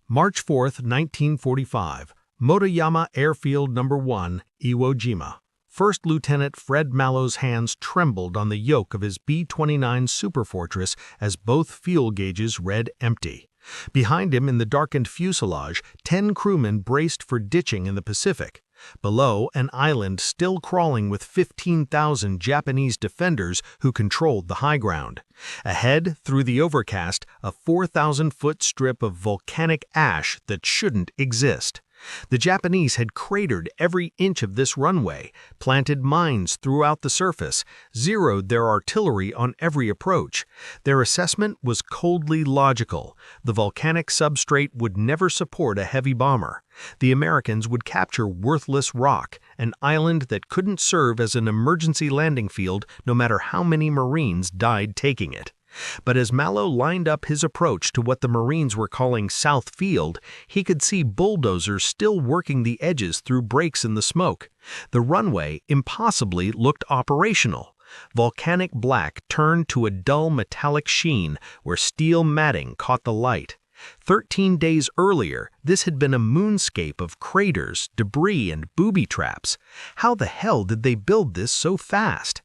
March 4, 1945, Motoyama Airfield No. 1, Iwo Jima. First Lieutenant Fred Mallow's hands trembled on the yoke of his B-29 Superfortress as both fuel gauges read empty. Behind him in the darkened fuselage, 10 crewmen braced for ditching in the Pacific. Below, an island still crawling with 15,000 Japanese defenders who controlled the high ground. Ahead, through the overcast, a 4,000-foot strip of volcanic ash that shouldn't exist. The Japanese had cratered every inch of this runway, planted mines throughout the surface, zeroed their artillery on every approach. Their assessment was coldly logical. The volcanic substrate would never support a heavy bomber. The Americans would capture worthless rock, an island that couldn't serve as an emergency landing field no matter how many Marines died taking it. But as Mallow lined up his approach to what the Marines were calling South Field, he could see bulldozers still working the edges through breaks in the smoke. The runway impossibly looked operational. Volcanic black turned to a dull metallic sheen where steel matting caught the light. 13 days earlier, this had been a moonscape of craters, debris, and booby traps. How the hell did they build this so fast?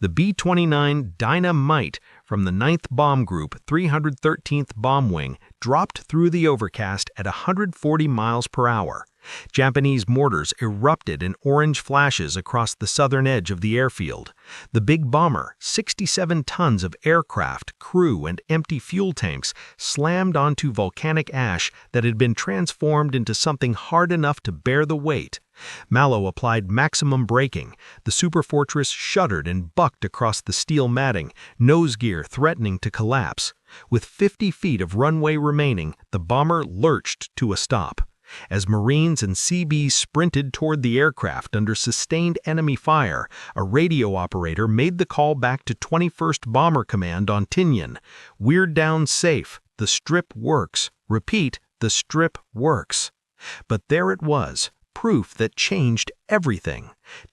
The B-29 Dynamite from the 9th Bomb Group, 313th Bomb Wing, dropped through the overcast at 140 miles per hour. Japanese mortars erupted in orange flashes across the southern edge of the airfield. The big bomber, 67 tons of aircraft, crew, and empty fuel tanks, slammed onto volcanic ash that had been transformed into something hard enough to bear the weight. Mallow applied maximum braking. The Superfortress shuddered and bucked across the steel matting, nose gear threatening to collapse. With 50 feet of runway remaining, the bomber lurched to a stop. As Marines and Seabees sprinted toward the aircraft under sustained enemy fire, a radio operator made the call back to 21st Bomber Command on Tinian. "We're down safe. The strip works. Repeat, the strip works." But there it was, proof that changed everything.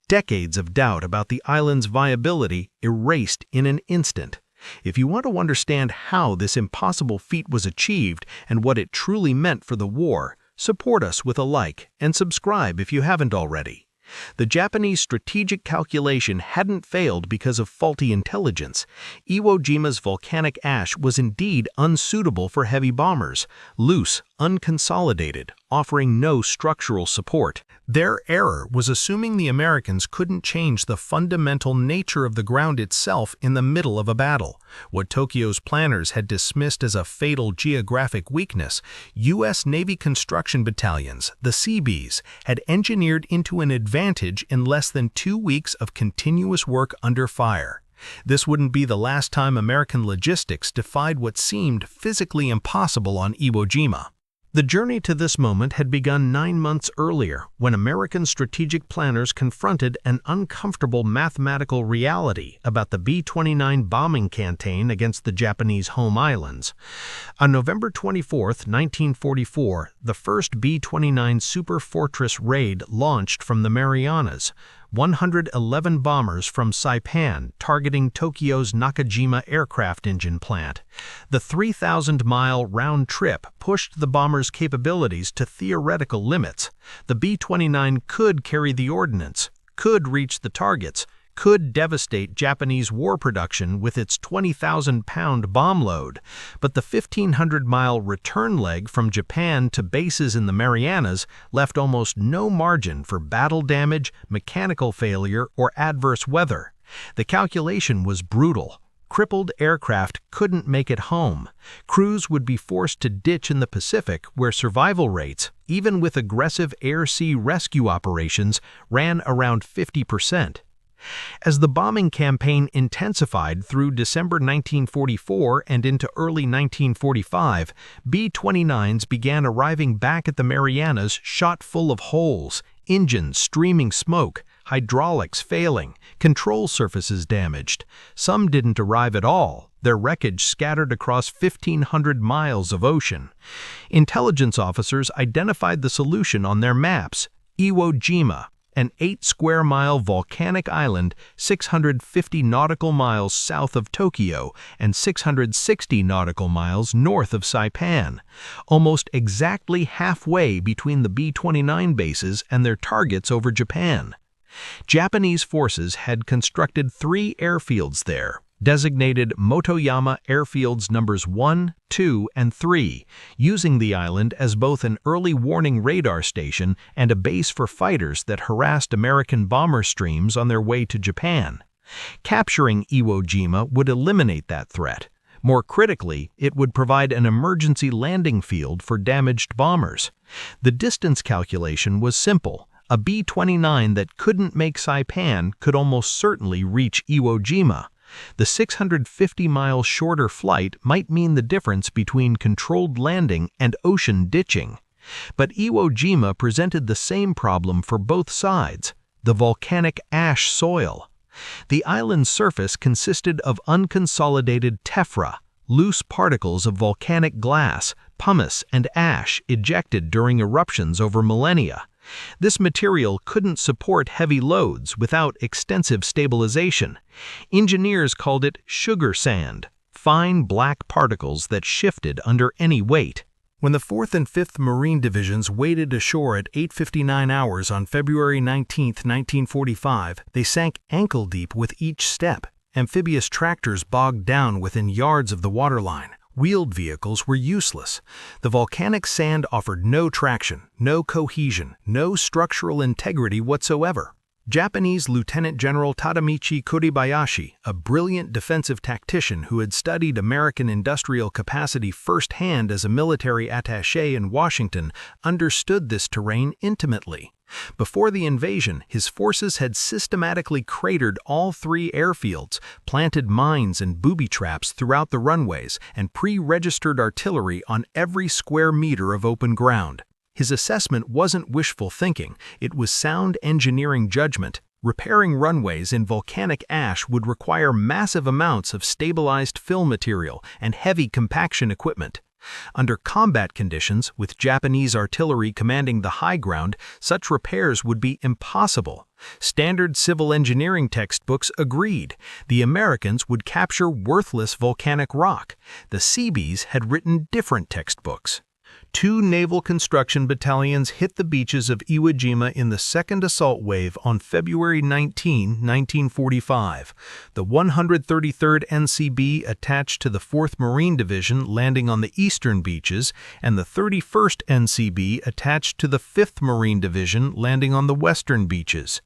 Decades of doubt about the island's viability erased in an instant. If you want to understand how this impossible feat was achieved and what it truly meant for the war, support us with a like and subscribe if you haven't already. The Japanese strategic calculation hadn't failed because of faulty intelligence. Iwo Jima's volcanic ash was indeed unsuitable for heavy bombers, loose, unconsolidated, offering no structural support. Their error was assuming the Americans couldn't change the fundamental nature of the ground itself in the middle of a battle. What Tokyo's planners had dismissed as a fatal geographic weakness, U.S. Navy Construction Battalions, the Seabees, had engineered into an advantage in less than 2 weeks of continuous work under fire. This wouldn't be the last time American logistics defied what seemed physically impossible on Iwo Jima. The journey to this moment had begun 9 months earlier, when American strategic planners confronted an uncomfortable mathematical reality about the B-29 bombing campaign against the Japanese home islands. On November 24, 1944, the first B-29 Superfortress raid launched from the Marianas. 111 bombers from Saipan targeting Tokyo's Nakajima aircraft engine plant. The 3,000-mile round trip pushed the bomber's capabilities to theoretical limits. The B-29 could carry the ordnance, could reach the targets, could devastate Japanese war production with its 20,000-pound bomb load, but the 1,500-mile return leg from Japan to bases in the Marianas left almost no margin for battle damage, mechanical failure, or adverse weather. The calculation was brutal. Crippled aircraft couldn't make it home. Crews would be forced to ditch in the Pacific, where survival rates, even with aggressive air-sea rescue operations, ran around 50%. As the bombing campaign intensified through December 1944 and into early 1945, B-29s began arriving back at the Marianas shot full of holes, engines streaming smoke, hydraulics failing, control surfaces damaged. Some didn't arrive at all, their wreckage scattered across 1,500 miles of ocean. Intelligence officers identified the solution on their maps: Iwo Jima, an 8-square-mile volcanic island 650 nautical miles south of Tokyo and 660 nautical miles north of Saipan, almost exactly halfway between the B-29 bases and their targets over Japan. Japanese forces had constructed 3 airfields there, designated Motoyama Airfields numbers 1, 2, and 3, using the island as both an early warning radar station and a base for fighters that harassed American bomber streams on their way to Japan. Capturing Iwo Jima would eliminate that threat. More critically, it would provide an emergency landing field for damaged bombers. The distance calculation was simple. A B-29 that couldn't make Saipan could almost certainly reach Iwo Jima. The 650-mile shorter flight might mean the difference between controlled landing and ocean ditching. But Iwo Jima presented the same problem for both sides: the volcanic ash soil. The island's surface consisted of unconsolidated tephra, loose particles of volcanic glass, pumice, and ash ejected during eruptions over millennia. This material couldn't support heavy loads without extensive stabilization. Engineers called it sugar sand, fine black particles that shifted under any weight. When the 4th and 5th Marine Divisions waded ashore at 8:59 hours on February 19, 1945, they sank ankle-deep with each step. Amphibious tractors bogged down within yards of the waterline. Wheeled vehicles were useless. The volcanic sand offered no traction, no cohesion, no structural integrity whatsoever. Japanese Lieutenant General Tadamichi Kuribayashi, a brilliant defensive tactician who had studied American industrial capacity firsthand as a military attaché in Washington, understood this terrain intimately. Before the invasion, his forces had systematically cratered all 3 airfields, planted mines and booby traps throughout the runways, and pre-registered artillery on every square meter of open ground. His assessment wasn't wishful thinking, it was sound engineering judgment. Repairing runways in volcanic ash would require massive amounts of stabilized fill material and heavy compaction equipment. Under combat conditions, with Japanese artillery commanding the high ground, such repairs would be impossible. Standard civil engineering textbooks agreed. The Americans would capture worthless volcanic rock. The Seabees had written different textbooks. 2 naval construction battalions hit the beaches of Iwo Jima in the 2nd assault wave on February 19, 1945. The 133rd NCB attached to the 4th Marine Division landing on the eastern beaches, and the 31st NCB attached to the 5th Marine Division landing on the western beaches.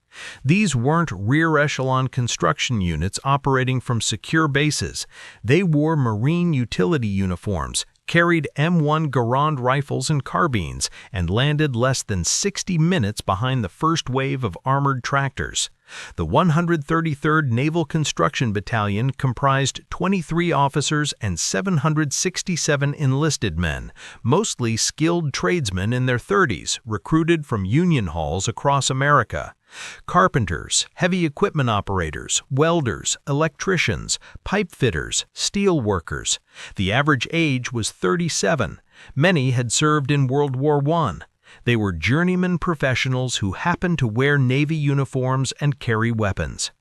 These weren't rear-echelon construction units operating from secure bases. They wore Marine utility uniforms, carried M1 Garand rifles and carbines, and landed less than 60 minutes behind the first wave of armored tractors. The 133rd Naval Construction Battalion comprised 23 officers and 767 enlisted men, mostly skilled tradesmen in their 30s, recruited from union halls across America. Carpenters, heavy equipment operators, welders, electricians, pipe fitters, steel workers. The average age was 37. Many had served in World War I. They were journeyman professionals who happened to wear Navy uniforms and carry weapons.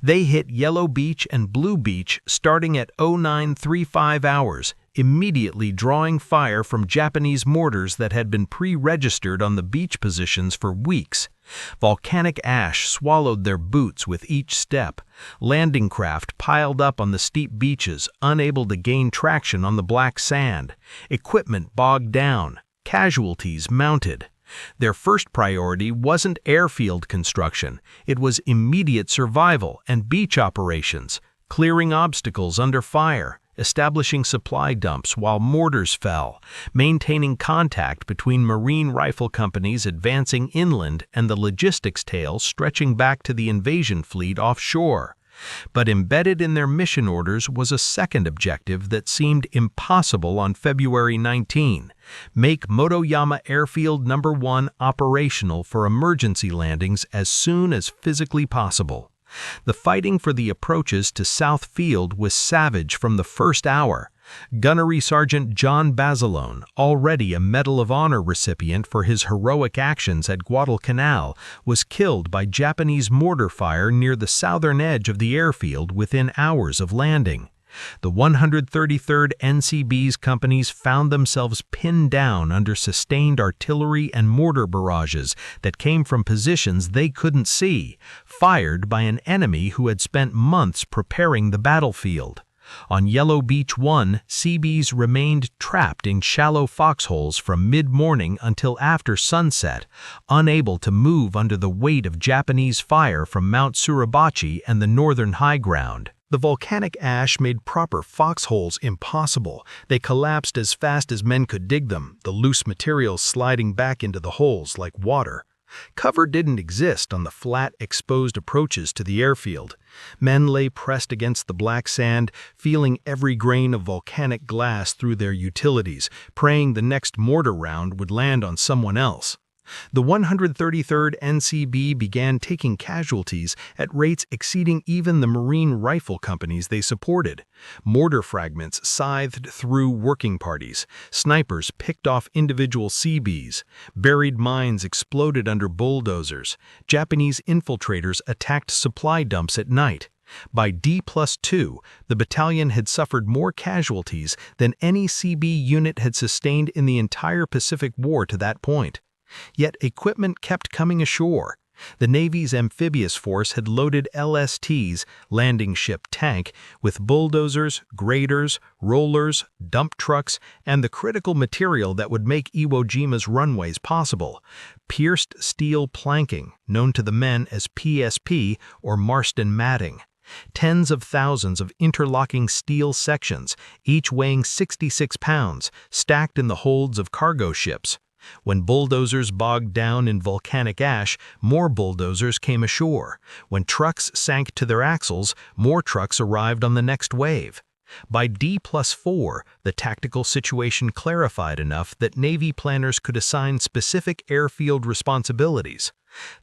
They hit Yellow Beach and Blue Beach starting at 0935 hours, immediately drawing fire from Japanese mortars that had been pre-registered on the beach positions for weeks. Volcanic ash swallowed their boots with each step. Landing craft piled up on the steep beaches, unable to gain traction on the black sand. Equipment bogged down. Casualties mounted. Their first priority wasn't airfield construction. It was immediate survival and beach operations, clearing obstacles under fire, establishing supply dumps while mortars fell, maintaining contact between marine rifle companies advancing inland and the logistics tail stretching back to the invasion fleet offshore. But embedded in their mission orders was a second objective that seemed impossible on February 19: make Motoyama Airfield No. 1 operational for emergency landings as soon as physically possible. The fighting for the approaches to South Field was savage from the first hour. Gunnery Sergeant John Basilone, already a Medal of Honor recipient for his heroic actions at Guadalcanal, was killed by Japanese mortar fire near the southern edge of the airfield within hours of landing. The 133rd NCB's companies found themselves pinned down under sustained artillery and mortar barrages that came from positions they couldn't see, fired by an enemy who had spent months preparing the battlefield. On Yellow Beach 1, Seabees remained trapped in shallow foxholes from mid-morning until after sunset, unable to move under the weight of Japanese fire from Mount Suribachi and the northern high ground. The volcanic ash made proper foxholes impossible. They collapsed as fast as men could dig them, the loose material sliding back into the holes like water. Cover didn't exist on the flat, exposed approaches to the airfield. Men lay pressed against the black sand, feeling every grain of volcanic glass through their utilities, praying the next mortar round would land on someone else. The 133rd NCB began taking casualties at rates exceeding even the Marine rifle companies they supported. Mortar fragments scythed through working parties. Snipers picked off individual Seabees. Buried mines exploded under bulldozers. Japanese infiltrators attacked supply dumps at night. By D+2, the battalion had suffered more casualties than any CB unit had sustained in the entire Pacific War to that point. Yet equipment kept coming ashore. The Navy's amphibious force had loaded LSTs, landing ship tank, with bulldozers, graders, rollers, dump trucks, and the critical material that would make Iwo Jima's runways possible: pierced steel planking, known to the men as PSP or Marston matting. Tens of thousands of interlocking steel sections, each weighing 66 pounds, stacked in the holds of cargo ships. When bulldozers bogged down in volcanic ash, more bulldozers came ashore. When trucks sank to their axles, more trucks arrived on the next wave. By D+4, the tactical situation clarified enough that Navy planners could assign specific airfield responsibilities.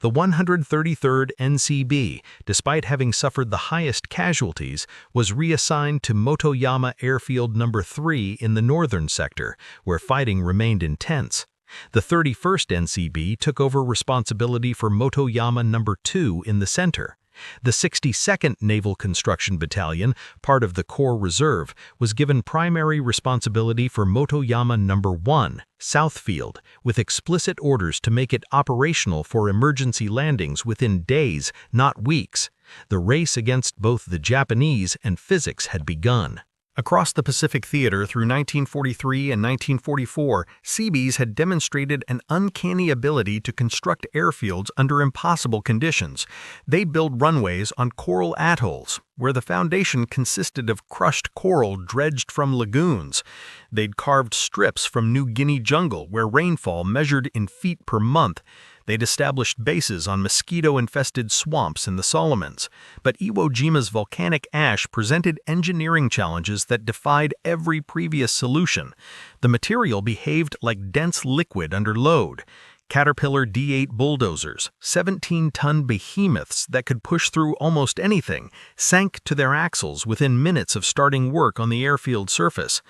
The 133rd NCB, despite having suffered the highest casualties, was reassigned to Motoyama Airfield No. 3 in the northern sector, where fighting remained intense. The 31st NCB took over responsibility for Motoyama No. 2 in the center. The 62nd Naval Construction Battalion, part of the Corps Reserve, was given primary responsibility for Motoyama No. 1, Southfield, with explicit orders to make it operational for emergency landings within days, not weeks. The race against both the Japanese and physics had begun. Across the Pacific Theater through 1943 and 1944, Seabees had demonstrated an uncanny ability to construct airfields under impossible conditions. They'd build runways on coral atolls, where the foundation consisted of crushed coral dredged from lagoons. They'd carved strips from New Guinea jungle, where rainfall measured in feet per month. They'd established bases on mosquito-infested swamps in the Solomons. But Iwo Jima's volcanic ash presented engineering challenges that defied every previous solution. The material behaved like dense liquid under load. Caterpillar D8 bulldozers, 17-ton behemoths that could push through almost anything, sank to their axles within minutes of starting work on the airfield surface.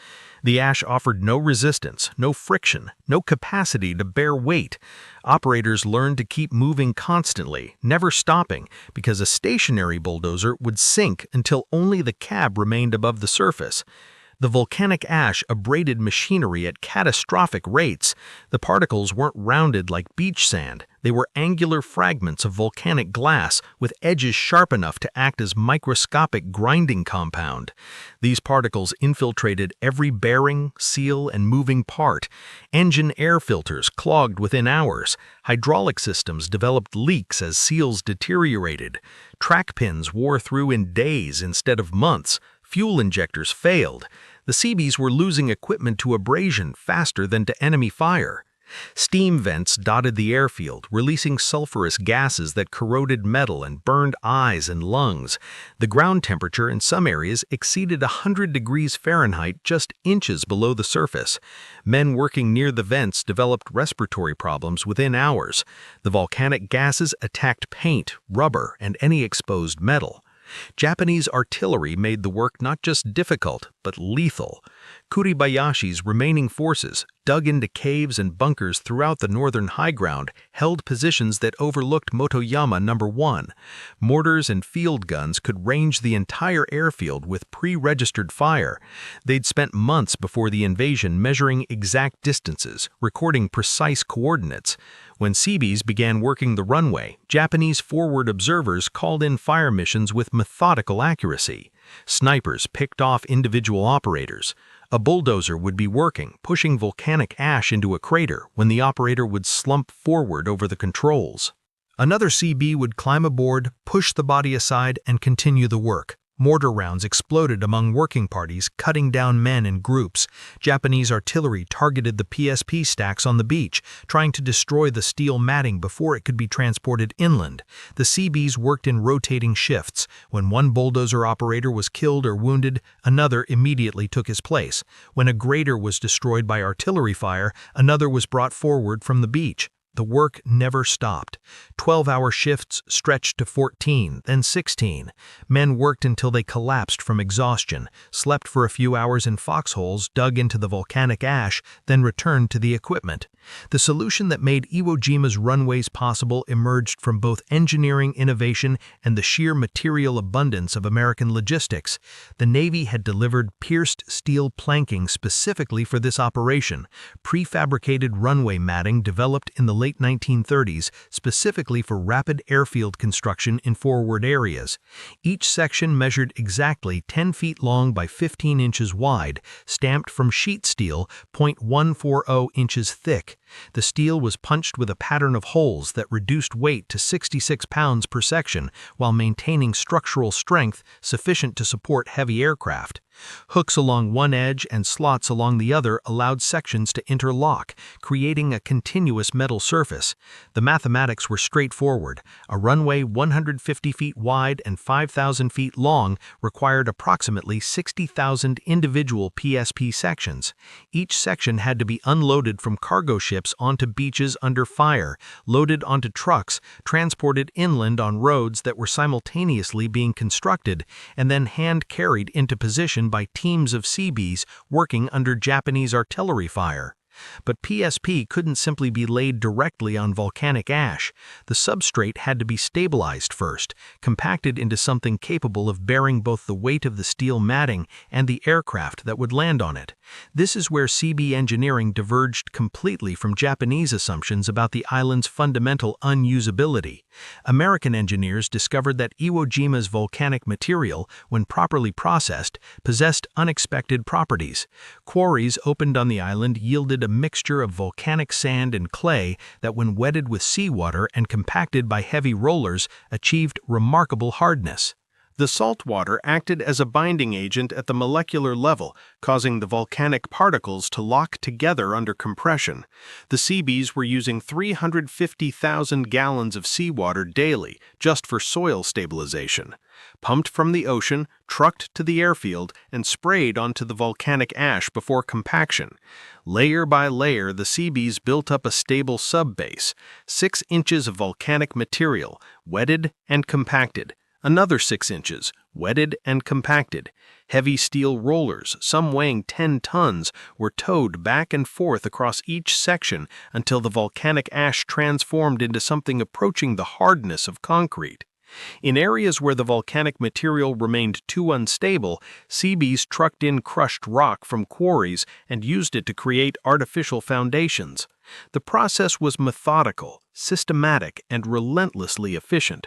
The ash offered no resistance, no friction, no capacity to bear weight. Operators learned to keep moving constantly, never stopping, because a stationary bulldozer would sink until only the cab remained above the surface. The volcanic ash abraded machinery at catastrophic rates. The particles weren't rounded like beach sand. They were angular fragments of volcanic glass with edges sharp enough to act as microscopic grinding compound. These particles infiltrated every bearing, seal, and moving part. Engine air filters clogged within hours. Hydraulic systems developed leaks as seals deteriorated. Track pins wore through in days instead of months. Fuel injectors failed. The Seabees were losing equipment to abrasion faster than to enemy fire. Steam vents dotted the airfield, releasing sulfurous gases that corroded metal and burned eyes and lungs. The ground temperature in some areas exceeded 100 degrees Fahrenheit just inches below the surface. Men working near the vents developed respiratory problems within hours. The volcanic gases attacked paint, rubber, and any exposed metal. Japanese artillery made the work not just difficult, but lethal. Kuribayashi's remaining forces, dug into caves and bunkers throughout the northern high ground, held positions that overlooked Motoyama No. 1. Mortars and field guns could range the entire airfield with pre-registered fire. They'd spent months before the invasion measuring exact distances, recording precise coordinates. When Seabees began working the runway, Japanese forward observers called in fire missions with methodical accuracy. Snipers picked off individual operators. A bulldozer would be working, pushing volcanic ash into a crater when the operator would slump forward over the controls. Another CB would climb aboard, push the body aside, and continue the work. Mortar rounds exploded among working parties, cutting down men in groups. Japanese artillery targeted the PSP stacks on the beach, trying to destroy the steel matting before it could be transported inland. The CBs worked in rotating shifts. When one bulldozer operator was killed or wounded, another immediately took his place. When a grader was destroyed by artillery fire, another was brought forward from the beach. The work never stopped. 12-hour shifts stretched to 14, then 16. Men worked until they collapsed from exhaustion, slept for a few hours in foxholes dug into the volcanic ash, then returned to the equipment. The solution that made Iwo Jima's runways possible emerged from both engineering innovation and the sheer material abundance of American logistics. The Navy had delivered pierced steel planking specifically for this operation, prefabricated runway matting developed in the late 1930s specifically for rapid airfield construction in forward areas. Each section measured exactly 10 feet long by 15 inches wide, stamped from sheet steel, 0.140 inches thick. The steel was punched with a pattern of holes that reduced weight to 66 pounds per section while maintaining structural strength sufficient to support heavy aircraft. Hooks along one edge and slots along the other allowed sections to interlock, creating a continuous metal surface. The mathematics were straightforward. A runway 150 feet wide and 5,000 feet long required approximately 60,000 individual PSP sections. Each section had to be unloaded from cargo ships onto beaches under fire, loaded onto trucks, transported inland on roads that were simultaneously being constructed, and then hand-carried into position by teams of Seabees working under Japanese artillery fire. But PSP couldn't simply be laid directly on volcanic ash. The substrate had to be stabilized first, compacted into something capable of bearing both the weight of the steel matting and the aircraft that would land on it. This is where CB engineering diverged completely from Japanese assumptions about the island's fundamental unusability. American engineers discovered that Iwo Jima's volcanic material, when properly processed, possessed unexpected properties. Quarries opened on the island yielded a mixture of volcanic sand and clay that, when wetted with seawater and compacted by heavy rollers, achieved remarkable hardness. The salt water acted as a binding agent at the molecular level, causing the volcanic particles to lock together under compression. The Seabees were using 350,000 gallons of seawater daily just for soil stabilization. Pumped from the ocean, trucked to the airfield, and sprayed onto the volcanic ash before compaction. Layer by layer, the Seabees built up a stable subbase, 6 inches of volcanic material, wetted and compacted. Another 6 inches, wetted and compacted. Heavy steel rollers, some weighing 10 tons, were towed back and forth across each section until the volcanic ash transformed into something approaching the hardness of concrete. In areas where the volcanic material remained too unstable, Seabees trucked in crushed rock from quarries and used it to create artificial foundations. The process was methodical, systematic, and relentlessly efficient.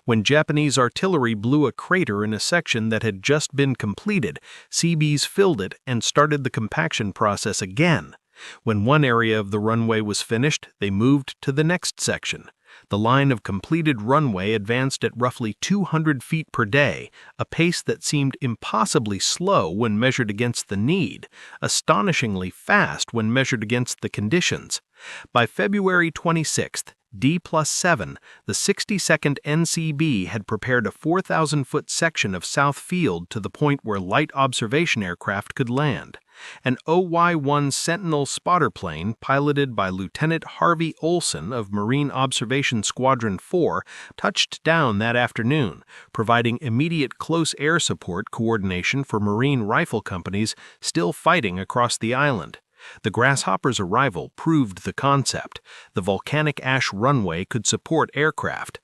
When Japanese artillery blew a crater in a section that had just been completed, Seabees filled it and started the compaction process again. When one area of the runway was finished, they moved to the next section. The line of completed runway advanced at roughly 200 feet per day, a pace that seemed impossibly slow when measured against the need, astonishingly fast when measured against the conditions. By February 26th, D+7, the 62nd NCB had prepared a 4,000-foot section of South Field to the point where light observation aircraft could land. An OY-1 Sentinel spotter plane piloted by Lieutenant Harvey Olson of Marine Observation Squadron 4 touched down that afternoon, providing immediate close air support coordination for Marine rifle companies still fighting across the island. The Grasshopper's arrival proved the concept. The volcanic ash runway could support aircraft.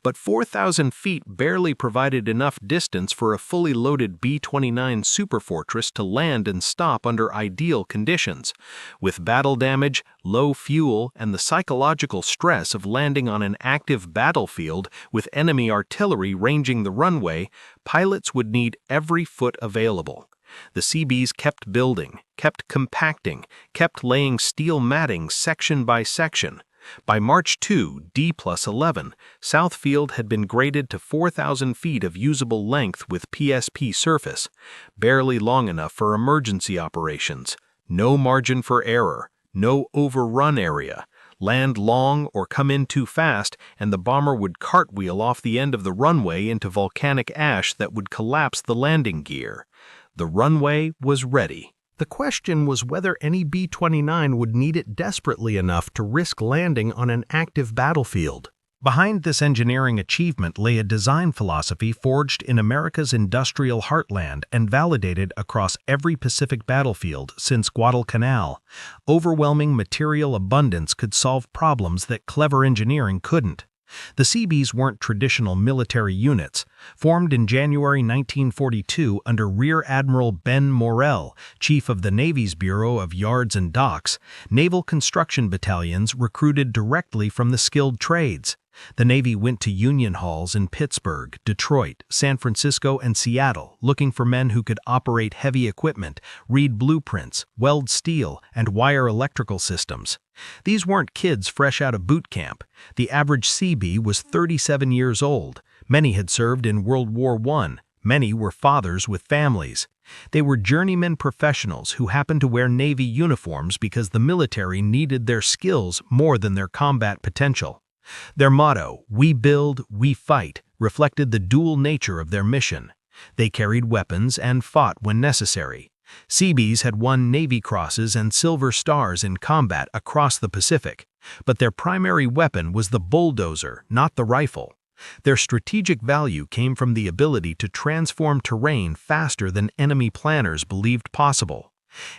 But 4,000 feet barely provided enough distance for a fully loaded B-29 superfortress to land and stop under ideal conditions. With battle damage, low fuel, and the psychological stress of landing on an active battlefield with enemy artillery ranging the runway, pilots would need every foot available. The Seabees kept building, kept compacting, kept laying steel matting section by section. By March 2, D+11, Southfield had been graded to 4,000 feet of usable length with PSP surface, barely long enough for emergency operations. No margin for error, no overrun area. Land long or come in too fast, and the bomber would cartwheel off the end of the runway into volcanic ash that would collapse the landing gear. The runway was ready. The question was whether any B-29 would need it desperately enough to risk landing on an active battlefield. Behind this engineering achievement lay a design philosophy forged in America's industrial heartland and validated across every Pacific battlefield since Guadalcanal. Overwhelming material abundance could solve problems that clever engineering couldn't. The Seabees weren't traditional military units. Formed in January 1942 under Rear Admiral Ben Morrell, chief of the Navy's Bureau of Yards and Docks, Naval Construction Battalions recruited directly from the skilled trades. The Navy went to union halls in Pittsburgh, Detroit, San Francisco, and Seattle, looking for men who could operate heavy equipment, read blueprints, weld steel, and wire electrical systems. These weren't kids fresh out of boot camp. The average Seabee was 37 years old. Many had served in World War I. Many were fathers with families. They were journeyman professionals who happened to wear Navy uniforms because the military needed their skills more than their combat potential. Their motto, "We build, we fight," reflected the dual nature of their mission. They carried weapons and fought when necessary. Seabees had won Navy Crosses and Silver Stars in combat across the Pacific, but their primary weapon was the bulldozer, not the rifle. Their strategic value came from the ability to transform terrain faster than enemy planners believed possible.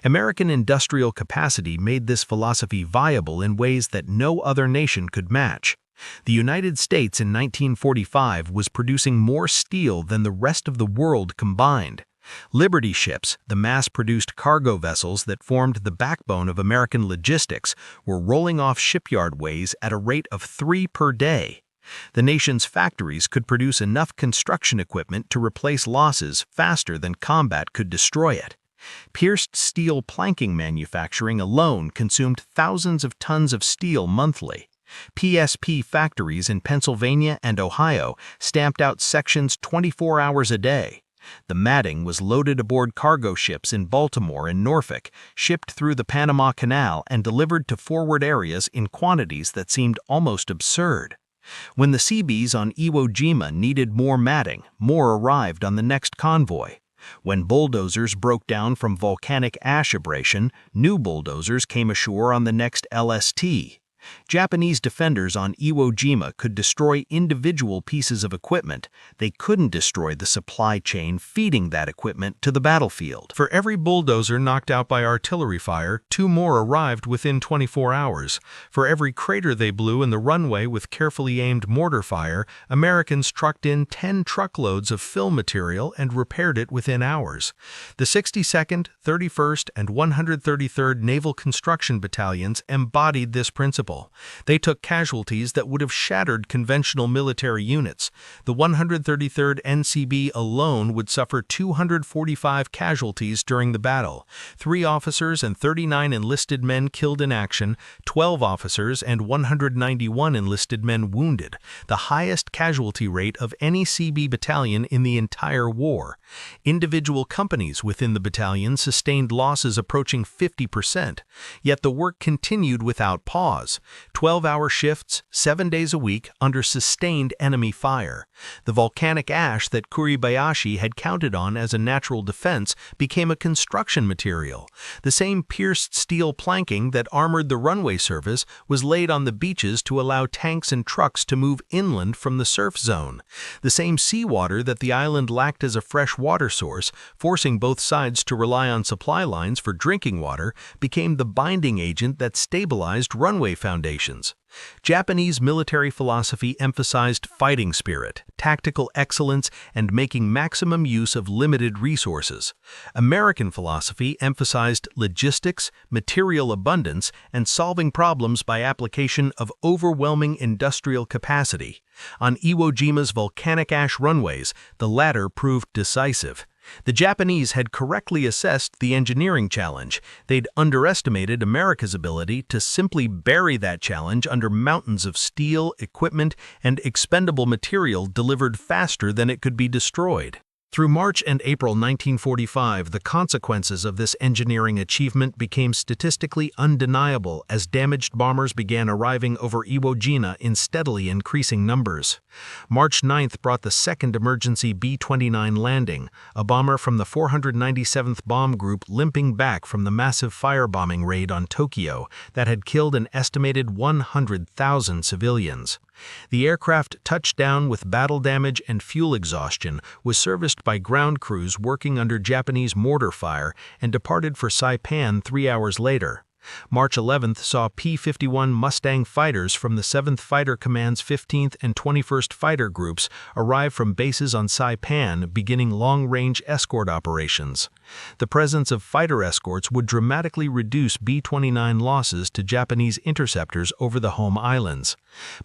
American industrial capacity made this philosophy viable in ways that no other nation could match. The United States in 1945 was producing more steel than the rest of the world combined. Liberty ships, the mass-produced cargo vessels that formed the backbone of American logistics, were rolling off shipyard ways at a rate of 3 per day. The nation's factories could produce enough construction equipment to replace losses faster than combat could destroy it. Pierced steel planking manufacturing alone consumed thousands of tons of steel monthly. PSP factories in Pennsylvania and Ohio stamped out sections 24 hours a day. The matting was loaded aboard cargo ships in Baltimore and Norfolk, shipped through the Panama Canal, and delivered to forward areas in quantities that seemed almost absurd. When the Seabees on Iwo Jima needed more matting, more arrived on the next convoy. When bulldozers broke down from volcanic ash abrasion, new bulldozers came ashore on the next LST. Japanese defenders on Iwo Jima could destroy individual pieces of equipment. They couldn't destroy the supply chain feeding that equipment to the battlefield. For every bulldozer knocked out by artillery fire, 2 more arrived within 24 hours. For every crater they blew in the runway with carefully aimed mortar fire, Americans trucked in 10 truckloads of fill material and repaired it within hours. The 62nd, 31st, and 133rd Naval Construction Battalions embodied this principle. They took casualties that would have shattered conventional military units. The 133rd NCB alone would suffer 245 casualties during the battle. 3 officers and 39 enlisted men killed in action, 12 officers and 191 enlisted men wounded, the highest casualty rate of any Seabee battalion in the entire war. Individual companies within the battalion sustained losses approaching 50%, yet the work continued without pause. hours, 12-hour shifts, 7 days a week under sustained enemy fire. The volcanic ash that Kuribayashi had counted on as a natural defense became a construction material. The same pierced steel planking that armored the runway service was laid on the beaches to allow tanks and trucks to move inland from the surf zone. The same seawater that the island lacked as a fresh water source, forcing both sides to rely on supply lines for drinking water, became the binding agent that stabilized runway foundations. Japanese military philosophy emphasized fighting spirit, tactical excellence, and making maximum use of limited resources. American philosophy emphasized logistics, material abundance, and solving problems by application of overwhelming industrial capacity. On Iwo Jima's volcanic ash runways, the latter proved decisive. The Japanese had correctly assessed the engineering challenge. They'd underestimated America's ability to simply bury that challenge under mountains of steel, equipment, and expendable material delivered faster than it could be destroyed. Through March and April 1945, the consequences of this engineering achievement became statistically undeniable as damaged bombers began arriving over Iwo Jima in steadily increasing numbers. March 9th brought the second emergency B-29 landing, a bomber from the 497th Bomb Group limping back from the massive firebombing raid on Tokyo that had killed an estimated 100,000 civilians. The aircraft touched down with battle damage and fuel exhaustion, was serviced by ground crews working under Japanese mortar fire, and departed for Saipan 3 hours later. March 11th saw P-51 Mustang fighters from the 7th Fighter Command's 15th and 21st Fighter Groups arrive from bases on Saipan, beginning long-range escort operations. The presence of fighter escorts would dramatically reduce B-29 losses to Japanese interceptors over the home islands.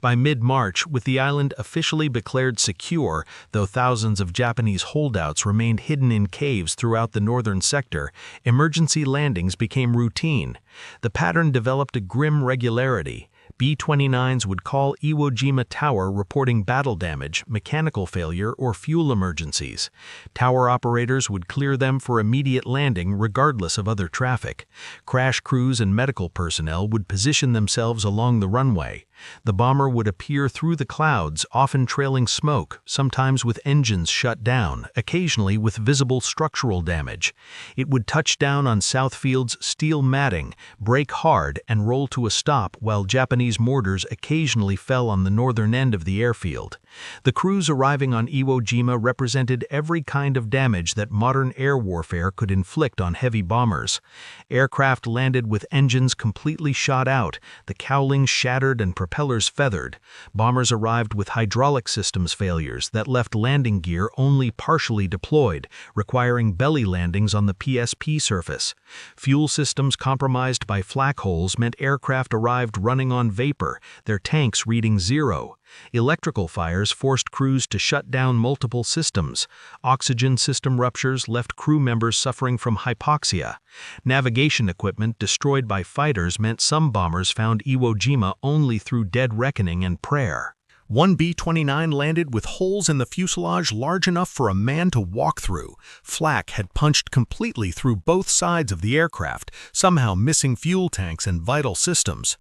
By mid-March, with the island officially declared secure, though thousands of Japanese holdouts remained hidden in caves throughout the northern sector, emergency landings became routine. The pattern developed a grim regularity. B-29s would call Iwo Jima Tower reporting battle damage, mechanical failure, or fuel emergencies. Tower operators would clear them for immediate landing regardless of other traffic. Crash crews and medical personnel would position themselves along the runway. The bomber would appear through the clouds, often trailing smoke, sometimes with engines shut down, occasionally with visible structural damage. It would touch down on Southfield's steel matting, brake hard, and roll to a stop while Japanese mortars occasionally fell on the northern end of the airfield. The crews arriving on Iwo Jima represented every kind of damage that modern air warfare could inflict on heavy bombers. Aircraft landed with engines completely shot out, the cowlings shattered and propellers feathered. Bombers arrived with hydraulic systems failures that left landing gear only partially deployed, requiring belly landings on the PSP surface. Fuel systems compromised by flak holes meant aircraft arrived running on vapor, their tanks reading zero. Electrical fires forced crews to shut down multiple systems. Oxygen system ruptures left crew members suffering from hypoxia. Navigation equipment destroyed by fighters meant some bombers found Iwo Jima only through dead reckoning and prayer. One B-29 landed with holes in the fuselage large enough for a man to walk through. Flak had punched completely through both sides of the aircraft, somehow missing fuel tanks and vital systems.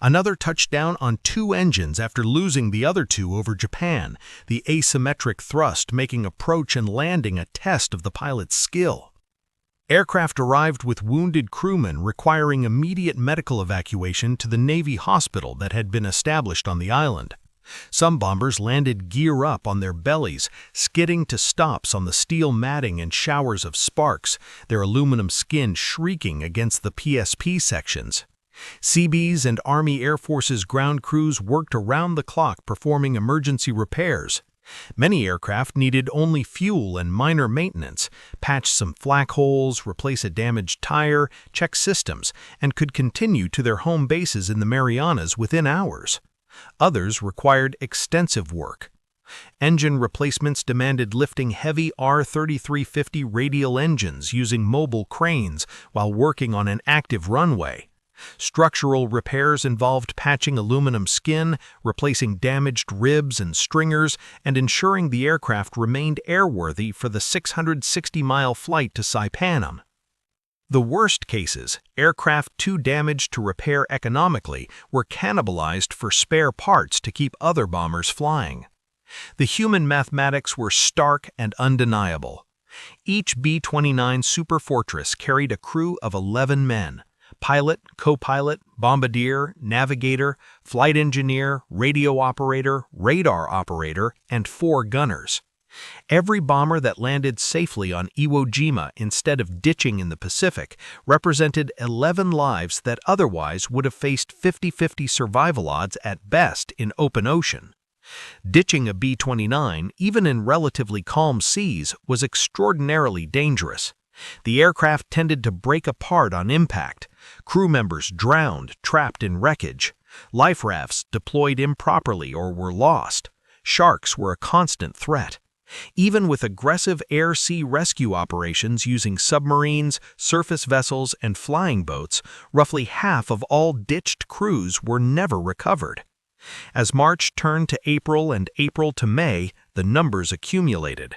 Another touched down on 2 engines after losing the other 2 over Japan, the asymmetric thrust making approach and landing a test of the pilot's skill. Aircraft arrived with wounded crewmen requiring immediate medical evacuation to the Navy hospital that had been established on the island. Some bombers landed gear up on their bellies, skidding to stops on the steel matting and showers of sparks, their aluminum skin shrieking against the PSP sections. Seabees and Army Air Force's ground crews worked around the clock performing emergency repairs. Many aircraft needed only fuel and minor maintenance, patch some flak holes, replace a damaged tire, check systems, and could continue to their home bases in the Marianas within hours. Others required extensive work. Engine replacements demanded lifting heavy R-3350 radial engines using mobile cranes while working on an active runway. Structural repairs involved patching aluminum skin, replacing damaged ribs and stringers, and ensuring the aircraft remained airworthy for the 660-mile flight to Saipan. The worst cases, aircraft too damaged to repair economically, were cannibalized for spare parts to keep other bombers flying. The human mathematics were stark and undeniable. Each B-29 Superfortress carried a crew of 11 men: pilot, co-pilot, bombardier, navigator, flight engineer, radio operator, radar operator, and 4 gunners. Every bomber that landed safely on Iwo Jima instead of ditching in the Pacific represented 11 lives that otherwise would have faced 50-50 survival odds at best in open ocean. Ditching a B-29, even in relatively calm seas, was extraordinarily dangerous. The aircraft tended to break apart on impact. Crew members drowned, trapped in wreckage. Life rafts deployed improperly or were lost. Sharks were a constant threat. Even with aggressive air-sea rescue operations using submarines, surface vessels, and flying boats, roughly half of all ditched crews were never recovered. As March turned to April and April to May, the numbers accumulated.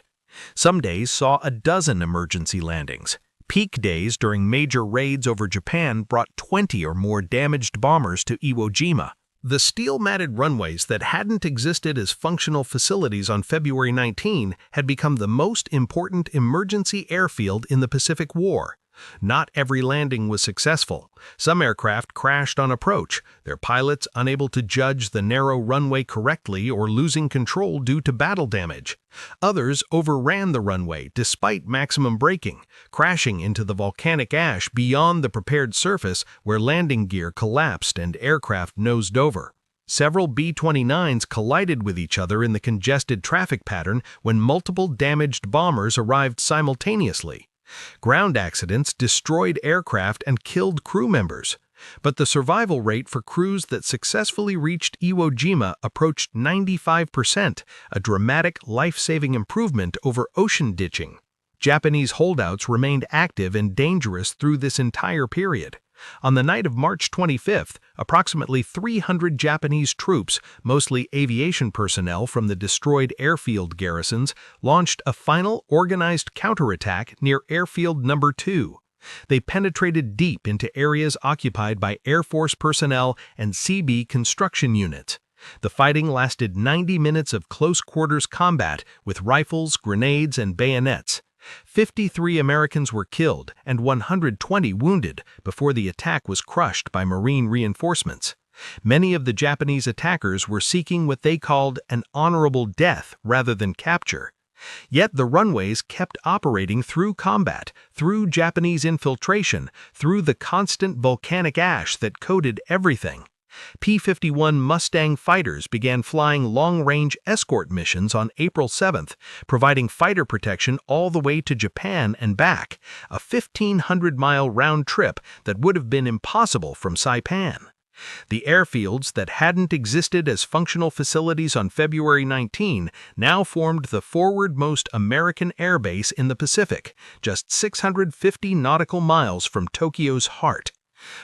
Some days saw a dozen emergency landings. Peak days during major raids over Japan brought 20 or more damaged bombers to Iwo Jima. The steel-matted runways that hadn't existed as functional facilities on February 19 had become the most important emergency airfield in the Pacific War. Not every landing was successful. Some aircraft crashed on approach, their pilots unable to judge the narrow runway correctly or losing control due to battle damage. Others overran the runway despite maximum braking, crashing into the volcanic ash beyond the prepared surface where landing gear collapsed and aircraft nosed over. Several B-29s collided with each other in the congested traffic pattern when multiple damaged bombers arrived simultaneously. Ground accidents destroyed aircraft and killed crew members, but the survival rate for crews that successfully reached Iwo Jima approached 95%, a dramatic life-saving improvement over ocean ditching. Japanese holdouts remained active and dangerous through this entire period. On the night of March 25th, approximately 300 Japanese troops, mostly aviation personnel from the destroyed airfield garrisons, launched a final organized counterattack near Airfield No. 2. They penetrated deep into areas occupied by Air Force personnel and Seabee construction units. The fighting lasted 90 minutes of close-quarters combat with rifles, grenades, and bayonets. 53 Americans were killed and 120 wounded before the attack was crushed by Marine reinforcements. Many of the Japanese attackers were seeking what they called an honorable death rather than capture. Yet the runways kept operating through combat, through Japanese infiltration, through the constant volcanic ash that coated everything. P-51 Mustang fighters began flying long-range escort missions on April 7th, providing fighter protection all the way to Japan and back, a 1,500-mile round trip that would have been impossible from Saipan. The airfields that hadn't existed as functional facilities on February 19 now formed the forward-most American airbase in the Pacific, just 650 nautical miles from Tokyo's heart.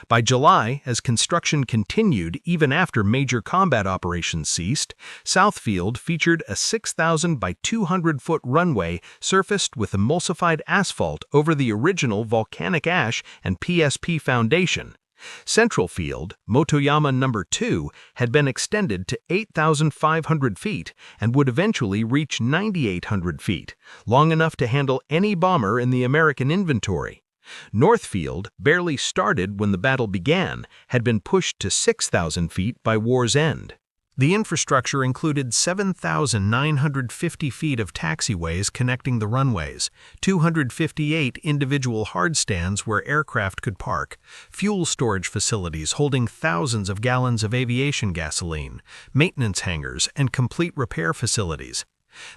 By July, as construction continued even after major combat operations ceased, Southfield featured a 6,000 by 200-foot runway surfaced with emulsified asphalt over the original volcanic ash and PSP foundation. Central Field, Motoyama No. 2, had been extended to 8,500 feet and would eventually reach 9,800 feet, long enough to handle any bomber in the American inventory. Northfield, barely started when the battle began, had been pushed to 6,000 feet by war's end. The infrastructure included 7,950 feet of taxiways connecting the runways, 258 individual hardstands where aircraft could park, fuel storage facilities holding thousands of gallons of aviation gasoline, maintenance hangars, and complete repair facilities.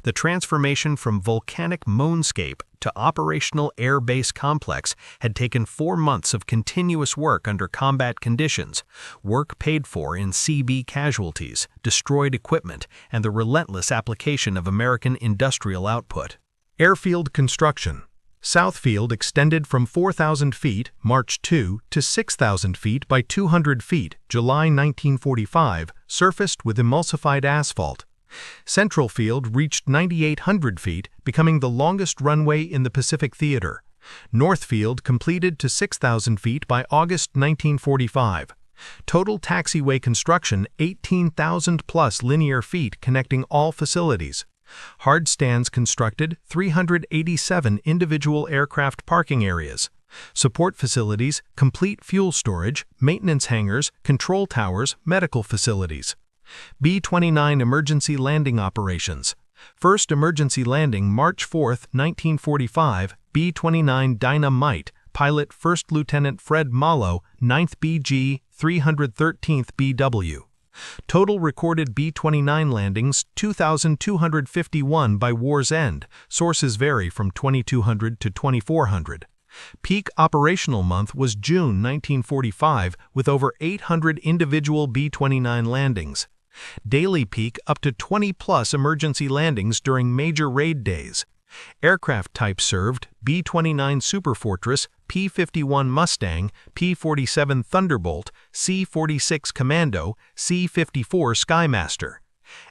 The transformation from volcanic moonscape to operational air base complex had taken 4 months of continuous work under combat conditions, work paid for in CB casualties, destroyed equipment, and the relentless application of American industrial output. Airfield construction. Southfield extended from 4,000 feet, March 2, to 6,000 feet by 200 feet, July 1945, surfaced with emulsified asphalt. Central Field reached 9,800 feet, becoming the longest runway in the Pacific Theater. Northfield completed to 6,000 feet by August 1945. Total taxiway construction 18,000 plus linear feet connecting all facilities. Hard stands constructed 387 individual aircraft parking areas. Support facilities, complete fuel storage, maintenance hangars, control towers, medical facilities. B-29 emergency landing operations. First emergency landing March 4, 1945, B-29 Dynamite, pilot First Lieutenant Fred Mallow, 9th BG, 313th BW. Total recorded B-29 landings 2,251 by war's end. Sources vary from 2,200 to 2,400. Peak operational month was June 1945 with over 800 individual B-29 landings. Daily peak up to 20-plus emergency landings during major raid days. Aircraft types served: B-29 Superfortress, P-51 Mustang, P-47 Thunderbolt, C-46 Commando, C-54 Skymaster.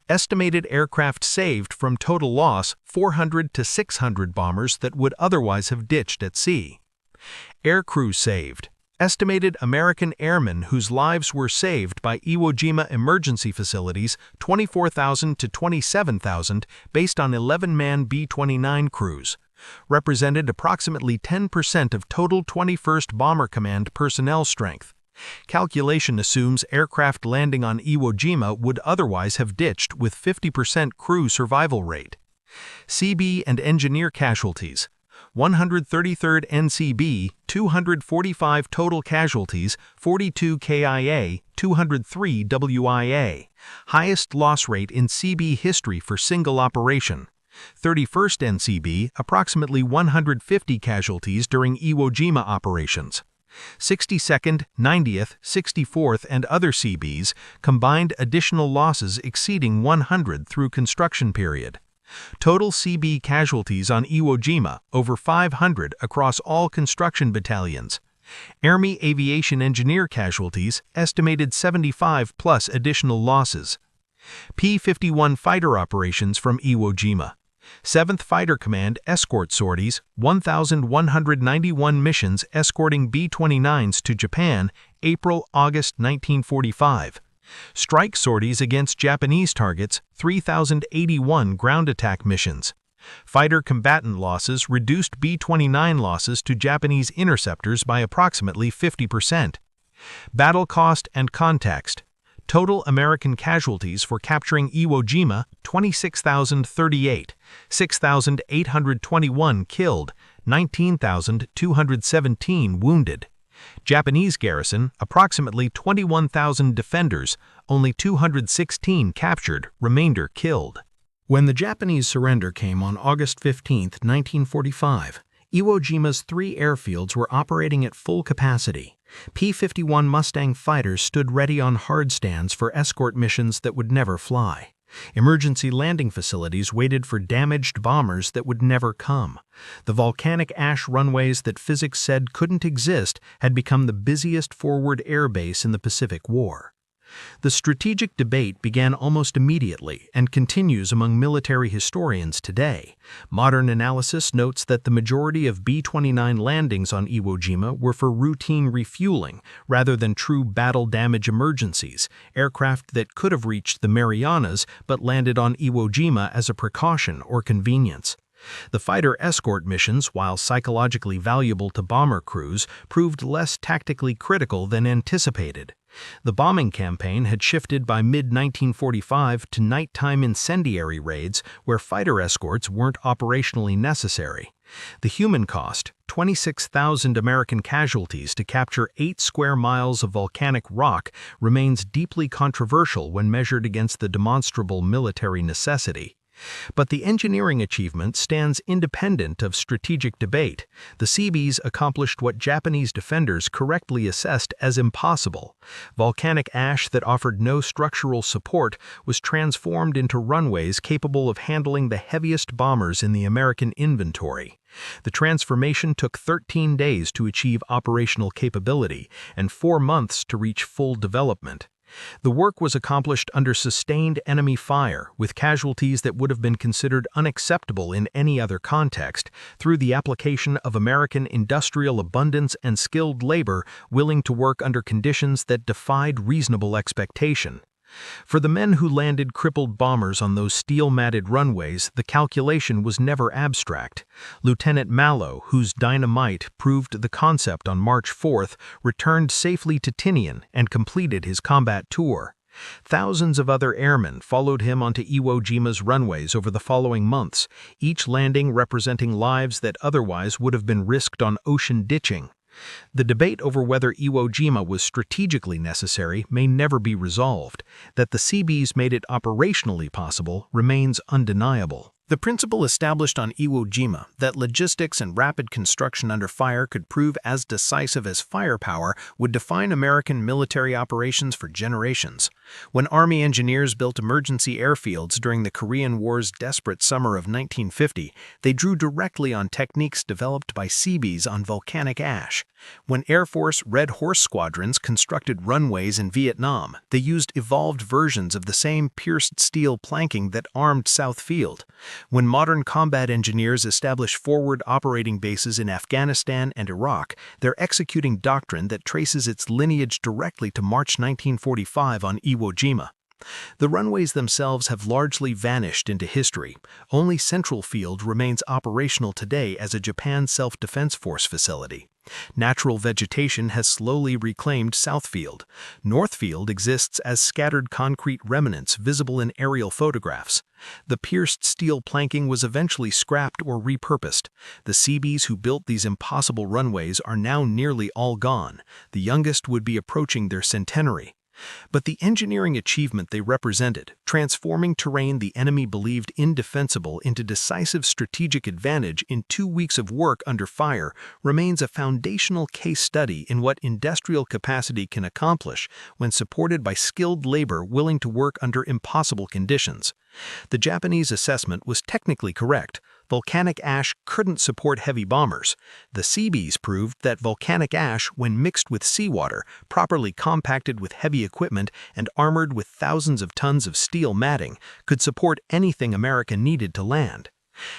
Estimated aircraft saved from total loss 400 to 600 bombers that would otherwise have ditched at sea. Air crew saved. Estimated American airmen whose lives were saved by Iwo Jima emergency facilities 24,000 to 27,000 based on 11-man B-29 crews. Represented approximately 10% of total 21st Bomber Command personnel strength. Calculation assumes aircraft landing on Iwo Jima would otherwise have ditched with 50% crew survival rate. Seabee and engineer casualties. 133rd NCB, 245 total casualties, 42 KIA, 203 WIA. Highest loss rate in Seabee history for single operation. 31st NCB, approximately 150 casualties during Iwo Jima operations. 62nd, 90th, 64th, and other Seabees, combined additional losses exceeding 100 through construction period. Total Seabee casualties on Iwo Jima, over 500 across all construction battalions. Army aviation engineer casualties, estimated 75 plus additional losses. P-51 fighter operations from Iwo Jima. 7th Fighter Command escort sorties, 1,191 missions escorting B-29s to Japan, April-August 1945. Strike sorties against Japanese targets, 3,081 ground attack missions. Fighter combatant losses reduced B-29 losses to Japanese interceptors by approximately 50%. Battle cost and context. Total American casualties for capturing Iwo Jima, 26,038, 6,821 killed, 19,217 wounded. Japanese garrison, approximately 21,000 defenders, only 216 captured, remainder killed. When the Japanese surrender came on August 15, 1945, Iwo Jima's 3 airfields were operating at full capacity. P-51 Mustang fighters stood ready on hard stands for escort missions that would never fly. Emergency landing facilities waited for damaged bombers that would never come. The volcanic ash runways that physics said couldn't exist had become the busiest forward air base in the Pacific War. The strategic debate began almost immediately and continues among military historians today. Modern analysis notes that the majority of B-29 landings on Iwo Jima were for routine refueling rather than true battle damage emergencies, aircraft that could have reached the Marianas but landed on Iwo Jima as a precaution or convenience. The fighter escort missions, while psychologically valuable to bomber crews, proved less tactically critical than anticipated. The bombing campaign had shifted by mid-1945 to nighttime incendiary raids where fighter escorts weren't operationally necessary. The human cost, 26,000 American casualties to capture 8 square miles of volcanic rock, remains deeply controversial when measured against the demonstrable military necessity. But the engineering achievement stands independent of strategic debate. The Seabees accomplished what Japanese defenders correctly assessed as impossible. Volcanic ash that offered no structural support was transformed into runways capable of handling the heaviest bombers in the American inventory. The transformation took 13 days to achieve operational capability and 4 months to reach full development. The work was accomplished under sustained enemy fire, with casualties that would have been considered unacceptable in any other context, through the application of American industrial abundance and skilled labor willing to work under conditions that defied reasonable expectation. For the men who landed crippled bombers on those steel-matted runways, the calculation was never abstract. Lieutenant Mallow, whose dynamite proved the concept on March 4th, returned safely to Tinian and completed his combat tour. Thousands of other airmen followed him onto Iwo Jima's runways over the following months, each landing representing lives that otherwise would have been risked on ocean ditching. The debate over whether Iwo Jima was strategically necessary may never be resolved. That the Seabees made it operationally possible remains undeniable. The principle established on Iwo Jima, that logistics and rapid construction under fire could prove as decisive as firepower, would define American military operations for generations. When Army engineers built emergency airfields during the Korean War's desperate summer of 1950, they drew directly on techniques developed by Seabees on volcanic ash. When Air Force Red Horse squadrons constructed runways in Vietnam, they used evolved versions of the same pierced steel planking that armed South Field. When modern combat engineers establish forward operating bases in Afghanistan and Iraq, they're executing doctrine that traces its lineage directly to March 1945 on Iwo Jima. The runways themselves have largely vanished into history. Only Central Field remains operational today as a Japan Self-Defense Force facility. Natural vegetation has slowly reclaimed South Field. North Field exists as scattered concrete remnants visible in aerial photographs. The pierced steel planking was eventually scrapped or repurposed. The Seabees who built these impossible runways are now nearly all gone. The youngest would be approaching their centenary. But the engineering achievement they represented, transforming terrain the enemy believed indefensible into decisive strategic advantage in 2 weeks of work under fire, remains a foundational case study in what industrial capacity can accomplish when supported by skilled labor willing to work under impossible conditions. The Japanese assessment was technically correct. Volcanic ash couldn't support heavy bombers. The Seabees proved that volcanic ash, when mixed with seawater, properly compacted with heavy equipment and armored with thousands of tons of steel matting, could support anything America needed to land.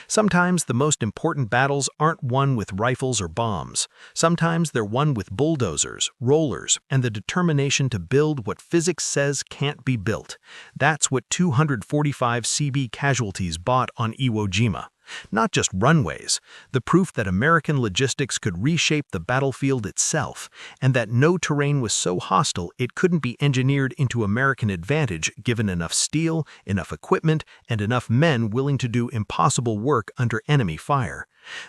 Sometimes the most important battles aren't won with rifles or bombs. Sometimes they're won with bulldozers, rollers, and the determination to build what physics says can't be built. That's what 245 Seabee casualties bought on Iwo Jima. Not just runways, the proof that American logistics could reshape the battlefield itself, and that no terrain was so hostile it couldn't be engineered into American advantage given enough steel, enough equipment, and enough men willing to do impossible work under enemy fire.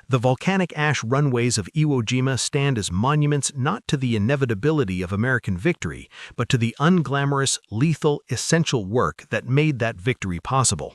The volcanic ash runways of Iwo Jima stand as monuments not to the inevitability of American victory, but to the unglamorous, lethal, essential work that made that victory possible.